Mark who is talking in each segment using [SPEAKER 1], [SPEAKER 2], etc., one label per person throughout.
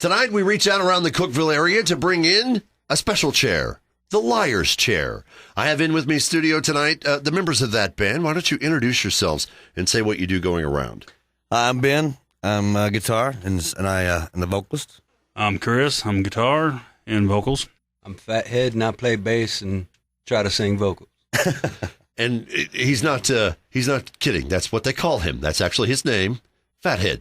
[SPEAKER 1] Tonight, we reach out around the Cookeville area to bring in a special chair, the Liar's Chair. I have in with me studio tonight the members of that band. Why don't you introduce yourselves and say what you do going around?
[SPEAKER 2] I'm Ben. I'm guitar, and I'm the vocalist.
[SPEAKER 3] I'm Chris. I'm guitar and vocals.
[SPEAKER 4] I'm Fathead, and I play bass and try to sing vocals.
[SPEAKER 1] And he's not kidding. That's what they call him. That's actually his name, Fathead.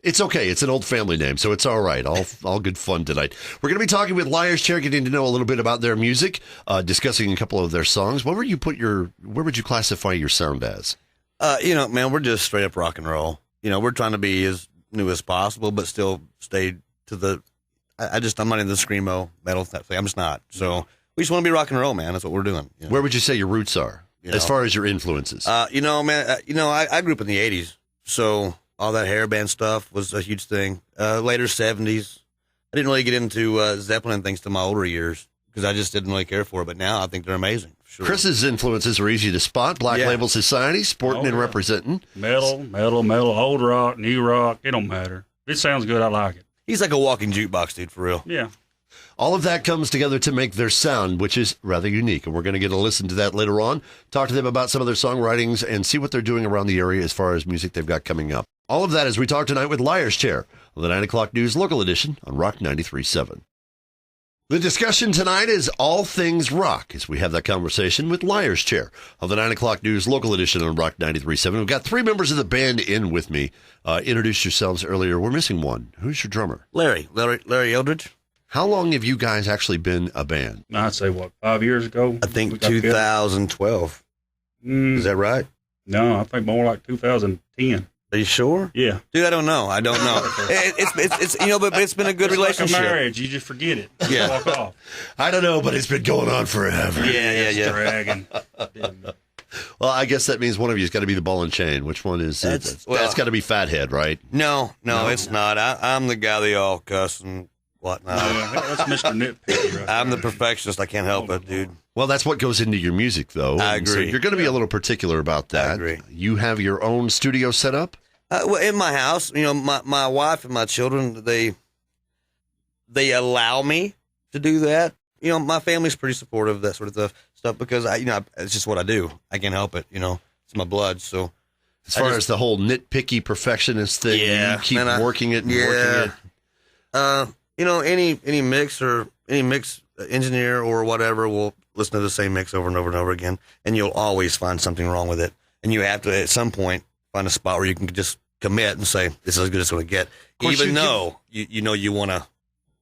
[SPEAKER 1] It's okay. It's an old family name, so it's all right. All good fun tonight. We're going to be talking with Liar's Chair, getting to know a little bit about their music, discussing a couple of their songs. Where would you classify your sound as?
[SPEAKER 2] Man, we're just straight up rock and roll. We're trying to be as new as possible, but still stay to the. I'm not in the screamo metal thing. I'm just not. So we just want to be rock and roll, man. That's what we're doing.
[SPEAKER 1] Where would you say your roots are, as far as your influences?
[SPEAKER 2] I grew up in the '80s, so all that hair band stuff was a huge thing. Later '70s, I didn't really get into Zeppelin and things till my older years because I just didn't really care for it. But now I think they're amazing. Sure.
[SPEAKER 1] Chris's influences are easy to spot. Black Label Society, sporting and representing.
[SPEAKER 3] Metal, old rock, new rock. It don't matter. If it sounds good, I like it.
[SPEAKER 2] He's like a walking jukebox, dude, for real.
[SPEAKER 3] Yeah.
[SPEAKER 1] All of that comes together to make their sound, which is rather unique. And we're going to get a listen to that later on, talk to them about some of their songwritings, and see what they're doing around the area as far as music they've got coming up. All of that as we talk tonight with Liar's Chair on the 9 o'clock news local edition on Rock 93.7. The discussion tonight is all things rock as we have that conversation with Liar's Chair on the 9 o'clock news local edition on Rock 93.7. We've got three members of the band in with me. Introduced yourselves earlier. We're missing one. Who's your drummer?
[SPEAKER 2] Larry Eldridge.
[SPEAKER 1] How long have you guys actually been a band?
[SPEAKER 3] I'd say, 5 years ago?
[SPEAKER 2] I think 2012. Is that right?
[SPEAKER 3] No, I think more like 2010.
[SPEAKER 2] Are you sure?
[SPEAKER 3] Yeah.
[SPEAKER 2] Dude, I don't know. It's but it's been a good relationship.
[SPEAKER 3] Like a marriage, you just forget it.
[SPEAKER 2] Yeah.
[SPEAKER 3] Walk off.
[SPEAKER 1] I don't know, but it's been going on forever.
[SPEAKER 2] Yeah.
[SPEAKER 3] Dragging.
[SPEAKER 1] Well, I guess that means one of you has got to be the ball and chain. Which one is it? That's got to be Fathead, right?
[SPEAKER 2] No, it's not. I'm the guy they all cuss and whatnot.
[SPEAKER 3] That's Mr. Nitpicky right
[SPEAKER 2] I'm
[SPEAKER 3] there.
[SPEAKER 2] the perfectionist. I can't help it, dude.
[SPEAKER 1] Well, that's what goes into your music, though.
[SPEAKER 2] I agree.
[SPEAKER 1] So you're going to be a little particular about that.
[SPEAKER 2] I agree.
[SPEAKER 1] You have your own studio set up?
[SPEAKER 2] Well, in my house, my wife and my children, they allow me to do that. My family's pretty supportive of that sort of stuff because it's just what I do. I can't help it. It's my blood. So
[SPEAKER 1] as far as the whole nitpicky perfectionist thing, you keep working it and working it.
[SPEAKER 2] Any mix or any mix engineer or whatever will listen to the same mix over and over and over again, and you'll always find something wrong with it. And you have to, at some point, find a spot where you can just commit and say, this is as good as it's going to get. Even though you want to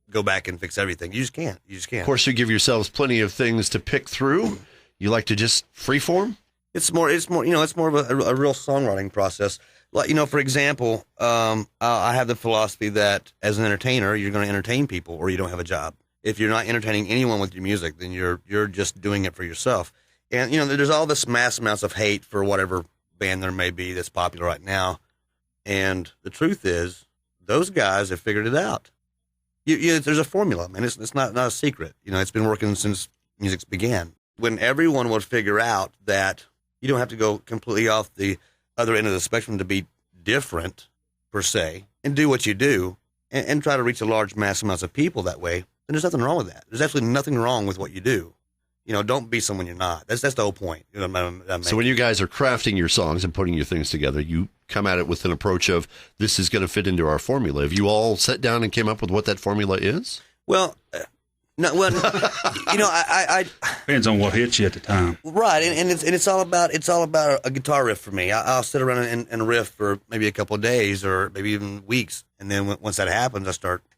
[SPEAKER 2] go back and fix everything. You just can't.
[SPEAKER 1] Of course, you give yourselves plenty of things to pick through. You like to just freeform?
[SPEAKER 2] It's more of a real songwriting process. Like, for example, I have the philosophy that as an entertainer, you're going to entertain people or you don't have a job. If you're not entertaining anyone with your music, then you're just doing it for yourself. And, there's all this mass amounts of hate for whatever band there may be that's popular right now. And the truth is, those guys have figured it out. There's a formula, man. It's not a secret. It's been working since music's began. When everyone would figure out that you don't have to go completely off the other end of the spectrum to be different, per se, and do what you do, and try to reach a large mass amounts of people that way, then there's nothing wrong with that. There's absolutely nothing wrong with what you do. Don't be someone you're not. That's the whole point.
[SPEAKER 1] So when you guys are crafting your songs and putting your things together, you come at it with an approach of, this is going to fit into our formula. Have you all sat down and came up with what that formula is?
[SPEAKER 2] Well, I
[SPEAKER 3] depends on what hits you at the time.
[SPEAKER 2] Right, and it's all about a guitar riff for me. I'll sit around and riff for maybe a couple of days or maybe even weeks, and then once that happens,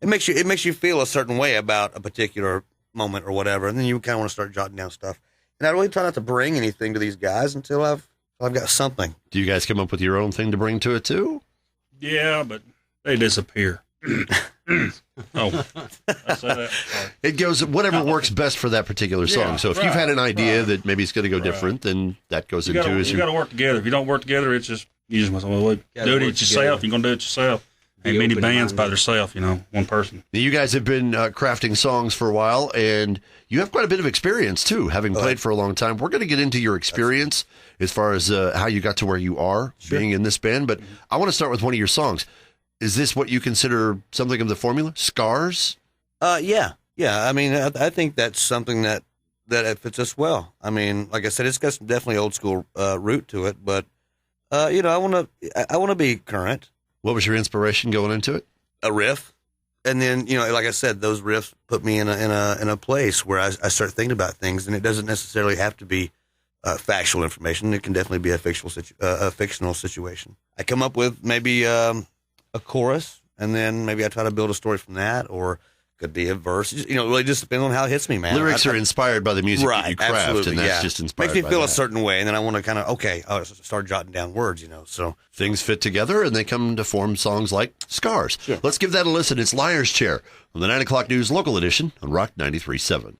[SPEAKER 2] It makes you feel a certain way about a particular moment or whatever, and then you kind of want to start jotting down stuff. And I really try not to bring anything to these guys until I've got something.
[SPEAKER 1] Do you guys come up with your own thing to bring to it too?
[SPEAKER 3] Yeah, but they disappear. I say that. Sorry.
[SPEAKER 1] It goes whatever works best for that particular song. So if you've had an idea that maybe it's going to go different, then that goes into it.
[SPEAKER 3] You got to work together. If you don't work together, it's just you just must do it yourself. You're going to do it yourself. Ain't many bands by themselves, one person.
[SPEAKER 1] You guys have been crafting songs for a while, and you have quite a bit of experience, too, having played for a long time. We're going to get into your experience as far as how you got to where you are being in this band, but I want to start with one of your songs. Is this what you consider something of the formula? Scars?
[SPEAKER 2] Yeah. I mean, I think that's something that it fits us well. I mean, like I said, it's got some definitely old school root to it, but I want to be current.
[SPEAKER 1] What was your inspiration going into it?
[SPEAKER 2] A riff, and then like I said, those riffs put me in a place where I start thinking about things, and it doesn't necessarily have to be factual information. It can definitely be a fictional situation. I come up with maybe a chorus, and then maybe I try to build a story from that, or could be a verse. It really just depends on how it hits me, man.
[SPEAKER 1] Lyrics are inspired by the music that you craft,
[SPEAKER 2] absolutely,
[SPEAKER 1] and that's just inspired.
[SPEAKER 2] Makes me
[SPEAKER 1] by
[SPEAKER 2] feel
[SPEAKER 1] that.
[SPEAKER 2] a certain way, and then I want to kind of start jotting down words, So
[SPEAKER 1] Things fit together, and they come to form songs like Scars.
[SPEAKER 2] Sure.
[SPEAKER 1] Let's give that a listen. It's Liar's Chair on the 9 o'clock news local edition on Rock 93.7.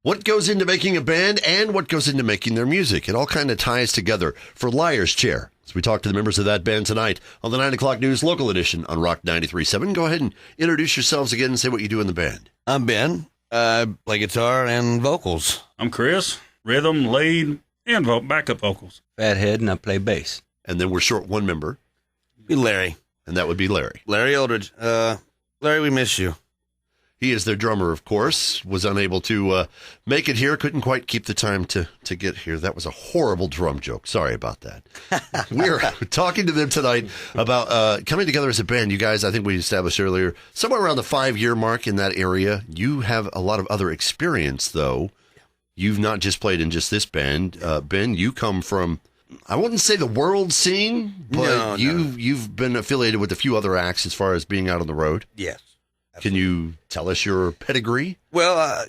[SPEAKER 1] What goes into making a band and what goes into making their music? It all kind of ties together for Liar's Chair. As we talk to the members of that band tonight on the 9 o'clock news local edition on Rock 93.7. Go ahead and introduce yourselves again and say what you do in the band.
[SPEAKER 2] I'm Ben. I play guitar and vocals.
[SPEAKER 3] I'm Chris, rhythm, lead, and backup vocals.
[SPEAKER 4] Fathead, and I play bass.
[SPEAKER 1] And then we're short one member,
[SPEAKER 2] Be Larry.
[SPEAKER 1] and that would be Larry.
[SPEAKER 2] Larry Eldridge. Larry, we miss you.
[SPEAKER 1] He is their drummer, of course, was unable to make it here, couldn't quite keep the time to get here. That was a horrible drum joke. Sorry about that. We're talking to them tonight about coming together as a band. You guys, I think we established earlier, somewhere around the 5-year mark in that area. You have a lot of other experience, though. You've not just played in just this band. Ben, you come from, I wouldn't say the world scene, but you've been affiliated with a few other acts as far as being out on the road.
[SPEAKER 2] Yes.
[SPEAKER 1] Can you tell us your pedigree?
[SPEAKER 2] Well,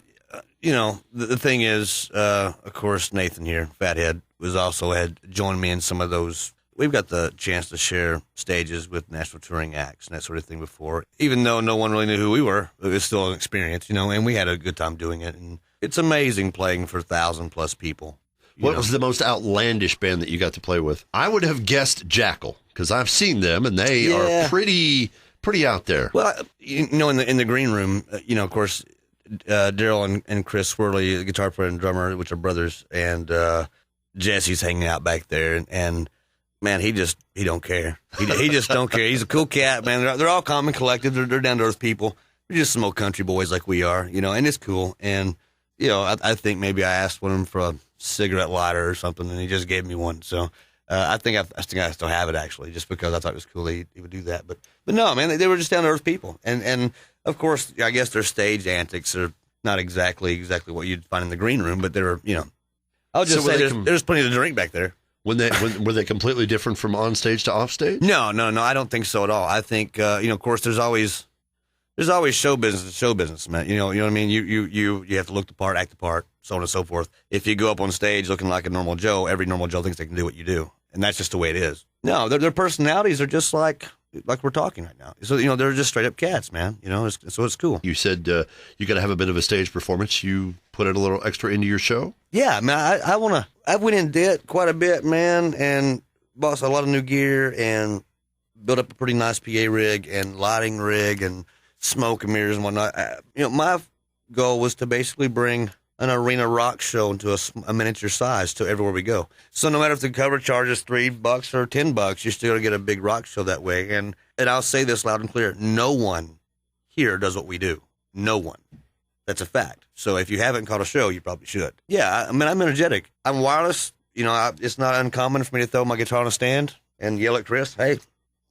[SPEAKER 2] the thing is, of course, Nathan here, Fathead, had joined me in some of those. We've got the chance to share stages with national touring acts and that sort of thing before. Even though no one really knew who we were, it was still an experience, and we had a good time doing it. And it's amazing playing for 1,000+ people.
[SPEAKER 1] What was the most outlandish band that you got to play with? I would have guessed Jackal, because I've seen them, and they are pretty out there.
[SPEAKER 2] Well, in the green room, of course, Daryl and Chris Swirly, the guitar player and drummer, which are brothers, and Jesse's hanging out back there, and man, he don't care. He just don't care. He's a cool cat, man. They're all calm and collected. They're down to earth people. They're just some old country boys like we are, and it's cool. And I think maybe I asked one of them for a cigarette lighter or something, and he just gave me one. So. I think I still have it, actually, just because I thought it was cool he would do that. But no, man, they were just down to earth people, and of course, I guess their stage antics are not exactly what you'd find in the green room, but they were, I'll just say there's plenty to drink back there.
[SPEAKER 1] Were they completely different from on stage to off stage?
[SPEAKER 2] No, I don't think so at all. I think of course, there's always show business, man. You know what I mean? You have to look the part, act the part, so on and so forth. If you go up on stage looking like a normal Joe, every normal Joe thinks they can do what you do. And that's just the way it is. No, their personalities are just like we're talking right now. So, they're just straight up cats, man. So it's cool.
[SPEAKER 1] You said you got to have a bit of a stage performance. You put it a little extra into your show?
[SPEAKER 2] Yeah, man. I went in debt quite a bit, man, and bought a lot of new gear and built up a pretty nice PA rig and lighting rig and smoke and mirrors and whatnot. My goal was to basically bring an arena rock show into a miniature size to everywhere we go. So no matter if the cover charges $3 or $10, you're still going to get a big rock show that way. And I'll say this loud and clear. No one here does what we do. No one. That's a fact. So if you haven't caught a show, you probably should. Yeah, I'm energetic. I'm wireless. It's not uncommon for me to throw my guitar on a stand and yell at Chris, hey,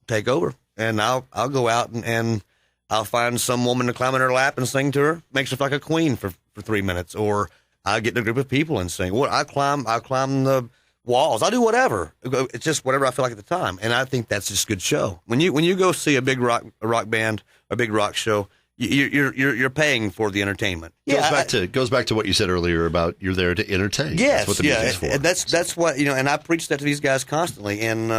[SPEAKER 2] take over. And I'll go out and I'll find some woman to climb in her lap and sing to her. Makes her feel like a queen for 3 minutes. Or I get in a group of people and sing. I climb the walls. I do whatever. It's just whatever I feel like at the time. And I think that's just a good show. When you go see a big rock band, a big rock show, you're paying for the entertainment.
[SPEAKER 1] Goes back to what you said earlier about you're there to entertain.
[SPEAKER 2] Yes,
[SPEAKER 1] that's what the music's for.
[SPEAKER 2] And that's what and I preach that to these guys constantly. And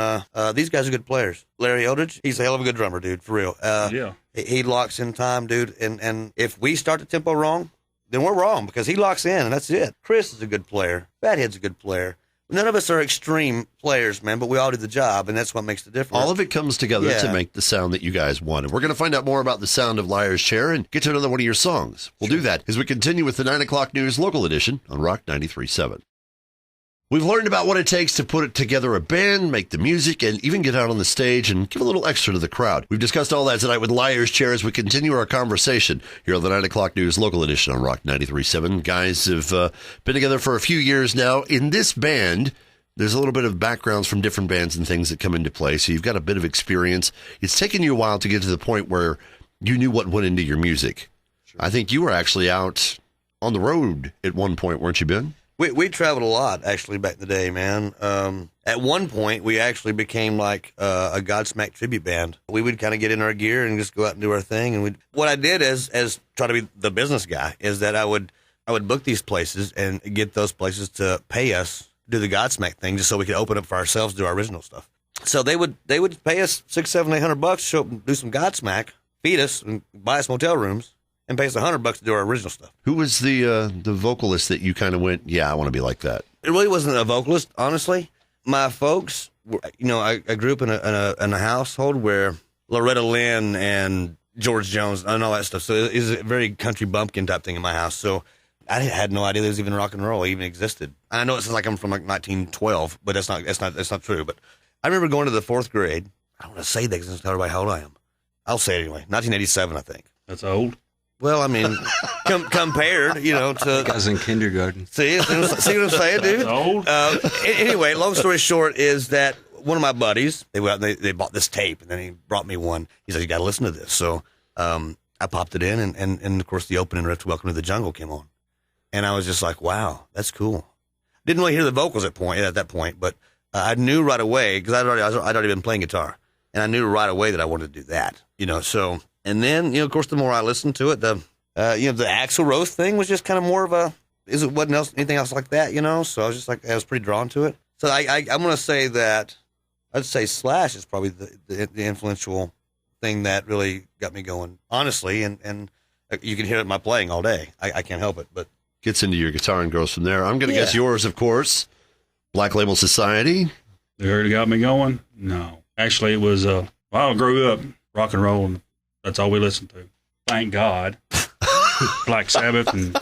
[SPEAKER 2] these guys are good players. Larry Eldridge, he's a hell of a good drummer, dude, for real. He locks in time, dude. And if we start the tempo wrong, then we're wrong because he locks in, and that's it. Chris is a good player. Fathead's a good player. None of us are extreme players, man, but we all do the job, and that's what makes the difference.
[SPEAKER 1] All of it comes together to make the sound that you guys want. And we're going to find out more about the sound of Liar's Chair and get to another one of your songs. We'll do that as we continue with the 9 o'clock news local edition on Rock 93.7. We've learned about what it takes to put together a band, make the music, and even get out on the stage and give a little extra to the crowd. We've discussed all that tonight with Liar's Chair as we continue our conversation here on the 9 o'clock news local edition on Rock 93.7. Guys have been together for a few years now. In this band, there's a little bit of backgrounds from different bands and things that come into play, so you've got a bit of experience. It's taken you a while to get to the point where you knew what went into your music. Sure. I think you were actually out on the road at one point, weren't you, Ben?
[SPEAKER 2] We traveled a lot, actually, back in the day, man. At one point, we actually became like a Godsmack tribute band. We would kind of get in our gear and just go out and do our thing. And what I did as try to be the business guy is that I would book these places and get those places to pay us to do the Godsmack thing just so we could open up for ourselves, do our original stuff. So they would pay us $600, $700, $800 to show up and do some Godsmack, feed us, and buy us motel rooms. And pay us $100 to do our original stuff.
[SPEAKER 1] Who was the vocalist that you kind of went, yeah, I want to be like that?
[SPEAKER 2] It really wasn't a vocalist, honestly. My folks, I grew up in a household where Loretta Lynn and George Jones and all that stuff. So it was a very country bumpkin type thing in my house. So I had no idea there was even rock and roll even existed. I know it sounds like I'm from like 1912, but that's not true. But I remember going to the fourth grade. I don't want to say that because I don't tell everybody how old I am. I'll say it anyway. 1987, I think.
[SPEAKER 3] That's old.
[SPEAKER 2] Well, I mean, compared, to...
[SPEAKER 4] I was in kindergarten.
[SPEAKER 2] See what I'm saying, dude?
[SPEAKER 3] That's old.
[SPEAKER 2] Anyway, long story short is that one of my buddies, they went out and they bought this tape, and then he brought me one. He said, you got to listen to this. So I popped it in, and of course, the opening riff to Welcome to the Jungle came on. And I was just like, wow, that's cool. Didn't really hear the vocals at that point, but I knew right away, because I'd already been playing guitar, and I knew right away that I wanted to do that, so... And then, of course, the more I listened to it, the Axl Rose thing was just kind of more of wasn't anything else like that, So I was just like, I was pretty drawn to it. So I'm going to say that, I'd say Slash is probably the influential thing that really got me going, honestly. And you can hear it in my playing all day. I can't help it, but.
[SPEAKER 1] Gets into your guitar and goes from there. I'm going to guess yours, of course. Black Label Society.
[SPEAKER 3] They already got me going? No. Actually, it was, I grew up rock and roll, and that's all we listened to. Thank God. Black Sabbath and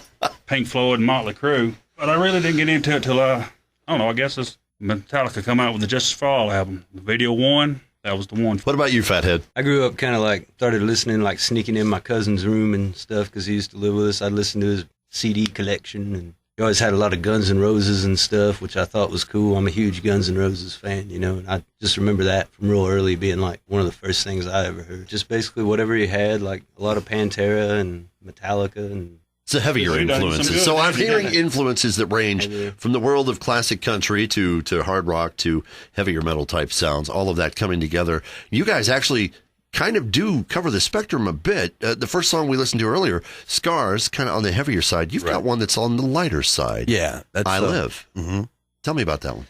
[SPEAKER 3] Pink Floyd and Motley Crue. But I really didn't get into it till, I guess it's Metallica come out with the Justice for All album. The Video 1, that was the one.
[SPEAKER 1] What about you, Fathead?
[SPEAKER 4] I grew up kind of started listening, sneaking in my cousin's room and stuff because he used to live with us. I'd listen to his CD collection, and he always had a lot of Guns N' Roses and stuff, which I thought was cool. I'm a huge Guns N' Roses fan, and I just remember that from real early being one of the first things I ever heard. Just basically whatever he had, a lot of Pantera and Metallica and...
[SPEAKER 1] It's a heavier influences. So I'm hearing influences that range from the world of classic country to hard rock to heavier metal type sounds, all of that coming together. You guys actually kind of do cover the spectrum a bit. The first song we listened to earlier, Scars, kind of on the heavier side. You've got one that's on the lighter side.
[SPEAKER 2] Yeah. That's,
[SPEAKER 1] I Live.
[SPEAKER 2] Mm-hmm.
[SPEAKER 1] Tell me about that one.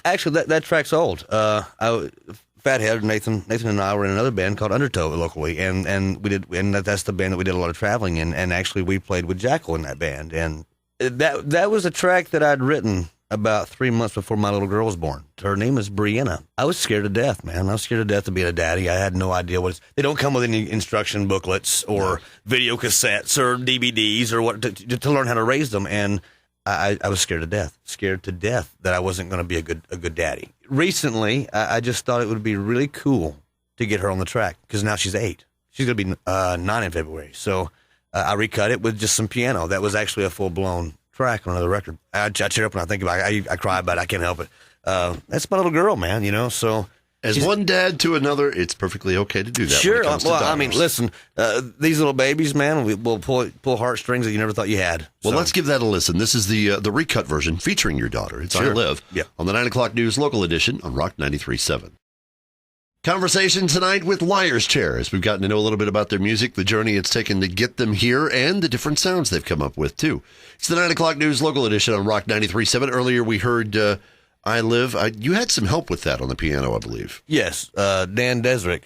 [SPEAKER 2] Actually, that track's old. Fathead, Nathan and I were in another band called Undertow locally, and that's the band that we did a lot of traveling in, and actually we played with Jackal in that band, and that was a track that I'd written about 3 months before my little girl was born. Her name is Brianna. I was scared to death, man. I was scared to death of being a daddy. I had no idea they don't come with any instruction booklets or video cassettes or DVDs or what to learn how to raise them. And I was scared to death that I wasn't going to be a good daddy. Recently, I just thought it would be really cool to get her on the track because now she's 8. She's going to be 9 in February. So I recut it with just some piano. That was actually a full-blown track on another record. I tear up when I think about it. I cry about it. I can't help it. That's my little girl, man, so.
[SPEAKER 1] As one dad to another, it's perfectly okay to do that.
[SPEAKER 2] Sure. I mean, listen, these little babies, man, will pull heartstrings that you never thought you had.
[SPEAKER 1] Well, let's give that a listen. This is the recut version featuring your daughter. It's I Live on the 9 o'clock news local edition on Rock 93.7. Conversation tonight with Liar's Chair, as we've gotten to know a little bit about their music, the journey it's taken to get them here, and the different sounds they've come up with, too. It's the 9 o'clock news local edition on Rock 93.7. Earlier, we heard I Live. You had some help with that on the piano, I believe.
[SPEAKER 2] Yes, Dan Desrick.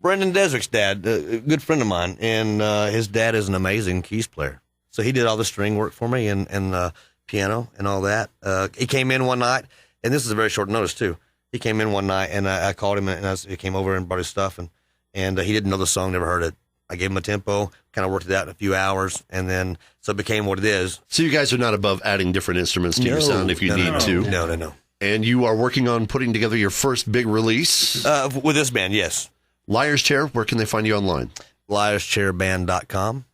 [SPEAKER 2] Brendan Desrick's dad, a good friend of mine, and his dad is an amazing keys player. So he did all the string work for me and piano and all that. He came in one night, and this is a very short notice, too. He came in one night, and I called him, and he came over and brought his stuff, and he didn't know the song, never heard it. I gave them a tempo, kind of worked it out in a few hours, and then so it became what it is.
[SPEAKER 1] So you guys are not above adding different instruments to your sound if you need to.
[SPEAKER 2] No.
[SPEAKER 1] And you are working on putting together your first big release?
[SPEAKER 2] With this band, yes.
[SPEAKER 1] Liar's Chair, where can they find you online?
[SPEAKER 2] LiarsChairBand.com.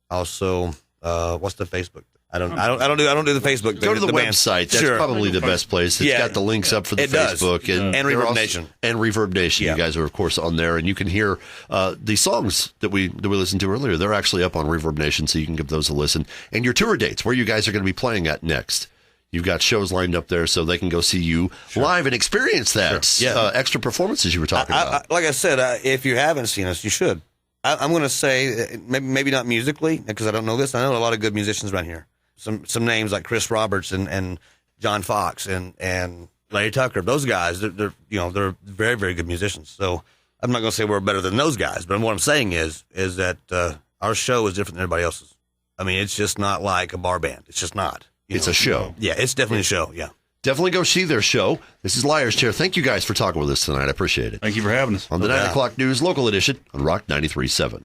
[SPEAKER 2] Also, what's the Facebook? I don't do the Facebook thing.
[SPEAKER 1] Go to the
[SPEAKER 2] band.
[SPEAKER 1] website. That's probably the best place. It's got the links up for the Facebook
[SPEAKER 2] and Reverb Nation.
[SPEAKER 1] And Reverb Nation. You guys are of course on there, and you can hear the songs that we listened to earlier. They're actually up on Reverb Nation, so you can give those a listen. And your tour dates, where you guys are going to be playing at next. You've got shows lined up there, so they can go see you live and experience that. Extra performances you were talking about.
[SPEAKER 2] Like I said, if you haven't seen us, you should. I'm going to say maybe not musically because I don't know this. I know a lot of good musicians around here. Some names like Chris Roberts and John Fox and Larry Tucker. Those guys, they're very, very good musicians. So I'm not going to say we're better than those guys, but what I'm saying is that our show is different than everybody else's. I mean, it's just not like a bar band. It's just not.
[SPEAKER 1] It's a show.
[SPEAKER 2] Yeah, it's definitely a show. Yeah.
[SPEAKER 1] Definitely go see their show. This is Liar's Chair. Thank you guys for talking with us tonight. I appreciate it.
[SPEAKER 3] Thank you for having us.
[SPEAKER 1] On the 9 o'clock news, local edition on Rock 93.7.